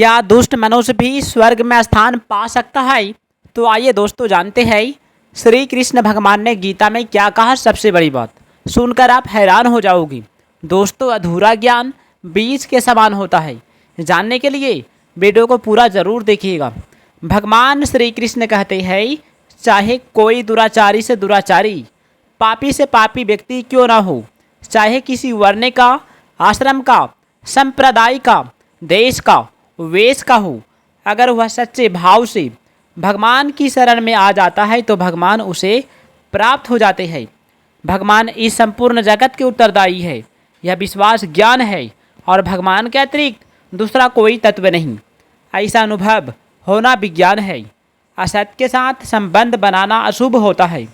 क्या दुष्ट मनुष्य भी स्वर्ग में स्थान पा सकता है? तो आइए दोस्तों जानते हैं श्री कृष्ण भगवान ने गीता में क्या कहा। सबसे बड़ी बात सुनकर आप हैरान हो जाओगी। दोस्तों, अधूरा ज्ञान बीज के समान होता है। जानने के लिए वीडियो को पूरा जरूर देखिएगा। भगवान श्री कृष्ण कहते हैं, चाहे कोई दुराचारी से दुराचारी, पापी से पापी व्यक्ति क्यों ना हो, चाहे किसी वर्ण का, आश्रम का, संप्रदाय का, देश का, वेश का हो, अगर वह सच्चे भाव से भगवान की शरण में आ जाता है तो भगवान उसे प्राप्त हो जाते हैं। भगवान इस संपूर्ण जगत के उत्तरदायी है। यह विश्वास ज्ञान है और भगवान के अतिरिक्त दूसरा कोई तत्व नहीं। ऐसा अनुभव होना विज्ञान है। असत के साथ संबंध बनाना अशुभ होता है,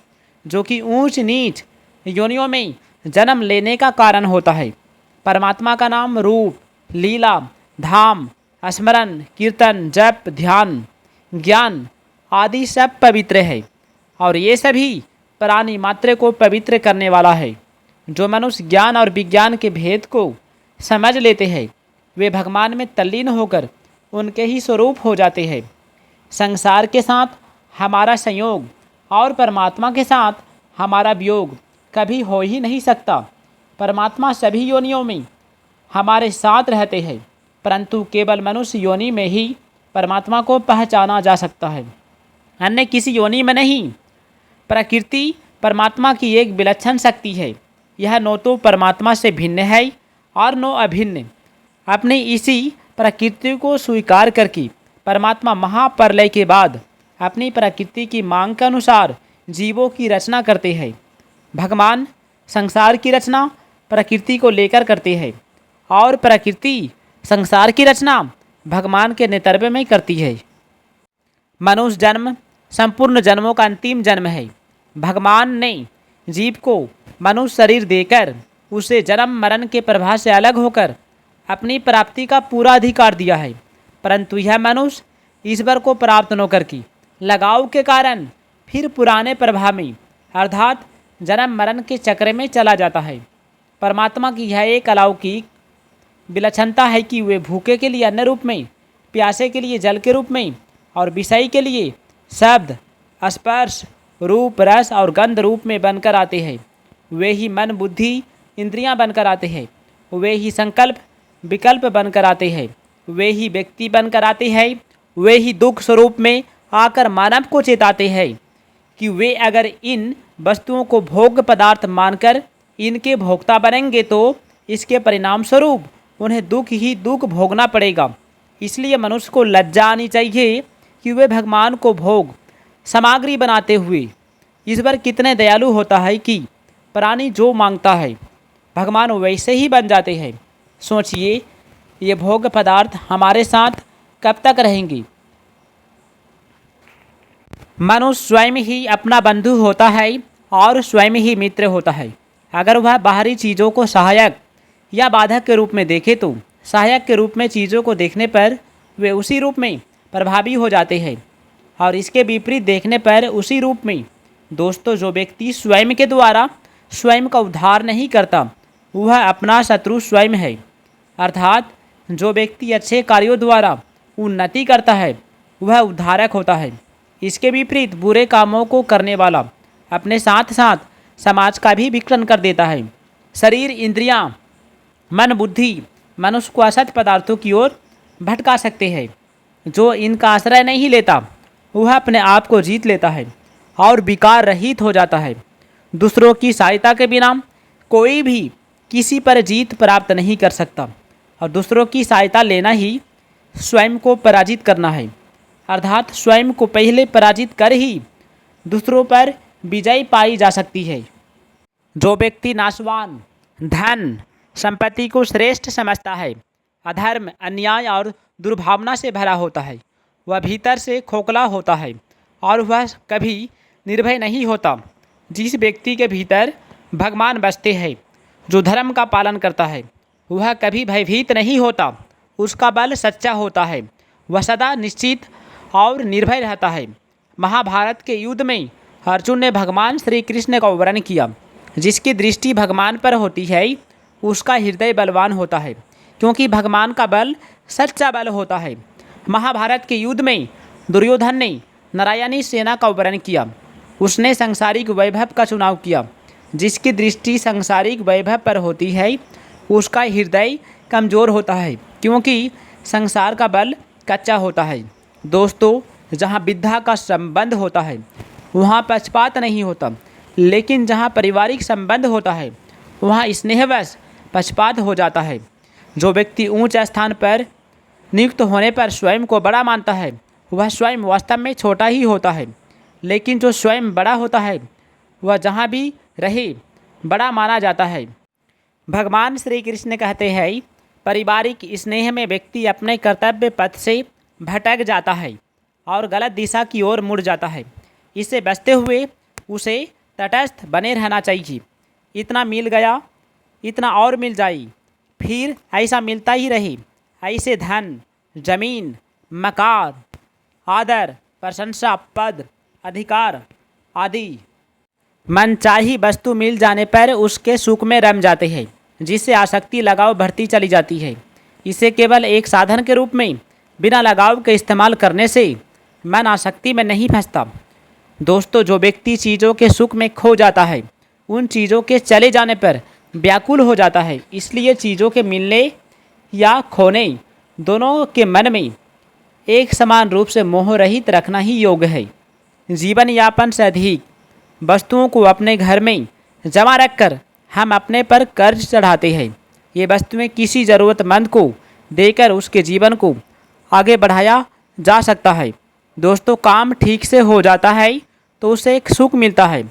जो कि ऊंच नीच योनियों में जन्म लेने का कारण होता है। परमात्मा का नाम, रूप, लीला, धाम, स्मरण, कीर्तन, जप, ध्यान, ज्ञान आदि सब पवित्र है और ये सभी प्राणी मात्र को पवित्र करने वाला है। जो मनुष्य ज्ञान और विज्ञान के भेद को समझ लेते हैं वे भगवान में तल्लीन होकर उनके ही स्वरूप हो जाते हैं। संसार के साथ हमारा संयोग और परमात्मा के साथ हमारा वियोग कभी हो ही नहीं सकता। परमात्मा सभी योनियों में हमारे साथ रहते हैं, परंतु केवल मनुष्य योनि में ही परमात्मा को पहचाना जा सकता है, अन्य किसी योनि में नहीं। प्रकृति परमात्मा की एक विलक्षण शक्ति है। यह न तो परमात्मा से भिन्न है और न अभिन्न। अपनी इसी प्रकृति को स्वीकार करके परमात्मा महाप्रलय के बाद अपनी प्रकृति की मांग के अनुसार जीवों की रचना करते हैं। भगवान संसार की रचना प्रकृति को लेकर करते हैं और प्रकृति संसार की रचना भगवान के नेतृत्व में करती है। मनुष्य जन्म संपूर्ण जन्मों का अंतिम जन्म है। भगवान ने जीव को मनुष्य शरीर देकर उसे जन्म मरण के प्रभाव से अलग होकर अपनी प्राप्ति का पूरा अधिकार दिया है, परंतु यह मनुष्य ईश्वर को प्राप्त न करके लगाव के कारण फिर पुराने प्रभाव में अर्थात जन्म मरण के चक्र में चला जाता है। परमात्मा की यह एक अलौकिक विलक्षणता है कि वे भूखे के लिए अन्न रूप में, प्यासे के लिए जल के रूप में और विषय के लिए शब्द, स्पर्श, रूप, रस और गंध रूप में बनकर आते हैं। वे ही मन, बुद्धि, इंद्रियां बनकर आते हैं। वे ही संकल्प, विकल्प बनकर आते हैं। वे ही व्यक्ति बनकर आते हैं। वे ही दुख स्वरूप में आकर मानव को चेताते हैं कि वे अगर इन वस्तुओं को भोग पदार्थ मानकर इनके भोक्ता बनेंगे तो इसके परिणाम स्वरूप उन्हें दुख ही दुख भोगना पड़ेगा। इसलिए मनुष्य को लज्जा आनी चाहिए कि वे भगवान को भोग सामग्री बनाते हुए ईश्वर कितने दयालु होता है कि प्राणी जो मांगता है भगवान वैसे ही बन जाते हैं। सोचिए, ये भोग पदार्थ हमारे साथ कब तक रहेंगे? मनुष्य स्वयं ही अपना बंधु होता है और स्वयं ही मित्र होता है। अगर वह बाहरी चीज़ों को सहायक या बाधक के रूप में देखे तो सहायक के रूप में चीज़ों को देखने पर वे उसी रूप में प्रभावी हो जाते हैं और इसके विपरीत देखने पर उसी रूप में। दोस्तों, जो व्यक्ति स्वयं के द्वारा स्वयं का उद्धार नहीं करता वह अपना शत्रु स्वयं है। अर्थात जो व्यक्ति अच्छे कार्यों द्वारा उन्नति करता है वह उद्धारक होता है। इसके विपरीत बुरे कामों को करने वाला अपने साथ साथ समाज का भी विघटन कर देता है। शरीर, इंद्रियां, मन, बुद्धि मनुष्य को असत पदार्थों की ओर भटका सकते हैं। जो इनका आश्रय नहीं लेता वह अपने आप को जीत लेता है और विकार रहित हो जाता है। दूसरों की सहायता के बिना कोई भी किसी पर जीत प्राप्त नहीं कर सकता और दूसरों की सहायता लेना ही स्वयं को पराजित करना है। अर्थात स्वयं को पहले पराजित कर ही दूसरों पर विजय पाई जा सकती है। जो व्यक्ति नाशवान, धन, संपत्ति को श्रेष्ठ समझता है, अधर्म, अन्याय और दुर्भावना से भरा होता है, वह भीतर से खोखला होता है और वह कभी निर्भय नहीं होता। जिस व्यक्ति के भीतर भगवान बसते हैं, जो धर्म का पालन करता है, वह कभी भयभीत नहीं होता। उसका बल सच्चा होता है। वह सदा निश्चित और निर्भय रहता है। महाभारत के युद्ध में अर्जुन ने भगवान श्री कृष्ण का वर्णन किया। जिसकी दृष्टि भगवान पर होती है उसका हृदय बलवान होता है, क्योंकि भगवान का बल सच्चा बल होता है। महाभारत के युद्ध में दुर्योधन ने नारायणी सेना का वर्णन किया। उसने सांसारिक वैभव का चुनाव किया। जिसकी दृष्टि सांसारिक वैभव पर होती है उसका हृदय कमज़ोर होता है, क्योंकि संसार का बल कच्चा होता है। दोस्तों, जहाँ विद्या का संबंध होता है वहाँ पक्षपात नहीं होता, लेकिन जहाँ पारिवारिक संबंध होता है वहाँ स्नेहवश पक्षपात हो जाता है। जो व्यक्ति ऊंच स्थान पर नियुक्त होने पर स्वयं को बड़ा मानता है वह स्वयं वास्तव में छोटा ही होता है, लेकिन जो स्वयं बड़ा होता है वह जहाँ भी रहे बड़ा माना जाता है। भगवान श्री कृष्ण कहते हैं, पारिवारिक स्नेह में व्यक्ति अपने कर्तव्य पथ से भटक जाता है और गलत दिशा की ओर मुड़ जाता है। इससे बचते हुए उसे तटस्थ बने रहना चाहिए। इतना मिल गया, इतना और मिल जाए, फिर ऐसा मिलता ही रहे। ऐसे धन, जमीन, मकान, आदर, प्रशंसा, पद, अधिकार आदि मनचाही वस्तु मिल जाने पर उसके सुख में रम जाते हैं, जिससे आसक्ति लगाव बढ़ती चली जाती है। इसे केवल एक साधन के रूप में बिना लगाव के इस्तेमाल करने से मन आसक्ति में नहीं फंसता। दोस्तों, जो व्यक्ति चीज़ों के सुख में खो जाता है उन चीज़ों के चले जाने पर व्याकुल हो जाता है। इसलिए चीज़ों के मिलने या खोने दोनों के मन में एक समान रूप से मोह रहित रखना ही योग है। जीवन यापन से अधिक वस्तुओं को अपने घर में जमा रखकर हम अपने पर कर्ज चढ़ाते हैं। ये वस्तुएं किसी ज़रूरतमंद को देकर उसके जीवन को आगे बढ़ाया जा सकता है। दोस्तों, काम ठीक से हो जाता है तो उसे एक सुख मिलता है,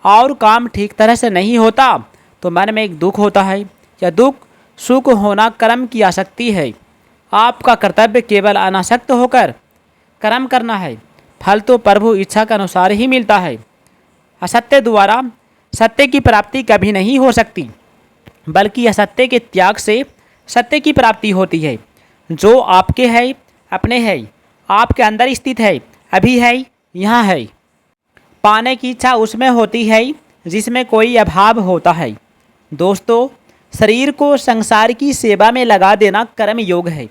और काम ठीक तरह से नहीं होता तो मन में एक दुख होता है। यह दुख सुख होना कर्म की आसक्ति है। आपका कर्तव्य केवल अनासक्त होकर कर्म करना है। फल तो प्रभु इच्छा के अनुसार ही मिलता है। असत्य द्वारा सत्य की प्राप्ति कभी नहीं हो सकती, बल्कि असत्य के त्याग से सत्य की प्राप्ति होती है। जो आपके है, अपने है, आपके अंदर स्थित है, अभी है, यहाँ है। पाने की इच्छा उसमें होती है जिसमें कोई अभाव होता है। दोस्तों, शरीर को संसार की सेवा में लगा देना कर्म योग है,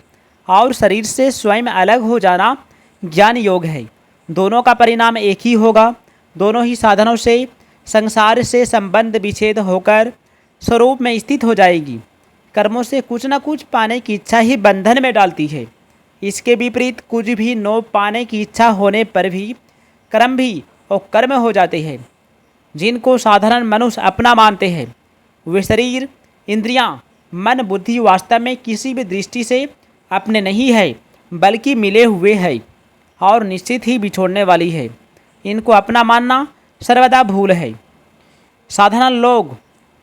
और शरीर से स्वयं अलग हो जाना ज्ञान योग है। दोनों का परिणाम एक ही होगा। दोनों ही साधनों से संसार से संबंध विच्छेद होकर स्वरूप में स्थित हो जाएगी। कर्मों से कुछ न कुछ पाने की इच्छा ही बंधन में डालती है। इसके विपरीत कुछ भी न पाने की इच्छा होने पर भी कर्म भी और कर्म हो जाते हैं। जिनको साधारण मनुष्य अपना मानते हैं वे शरीर, इंद्रियां, मन, बुद्धि वास्तव में किसी भी दृष्टि से अपने नहीं है, बल्कि मिले हुए हैं और निश्चित ही बिछोड़ने वाली है। इनको अपना मानना सर्वदा भूल है। साधारण लोग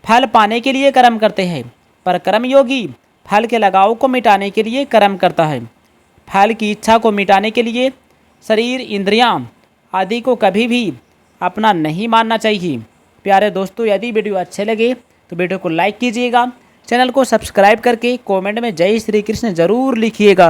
फल पाने के लिए कर्म करते हैं, पर कर्मयोगी फल के लगाव को मिटाने के लिए कर्म करता है। फल की इच्छा को मिटाने के लिए शरीर, इंद्रियां आदि को कभी भी अपना नहीं मानना चाहिए। प्यारे दोस्तों, यदि वीडियो अच्छे लगे तो वीडियो को लाइक कीजिएगा, चैनल को सब्सक्राइब करके कमेंट में जय श्री कृष्ण ज़रूर लिखिएगा।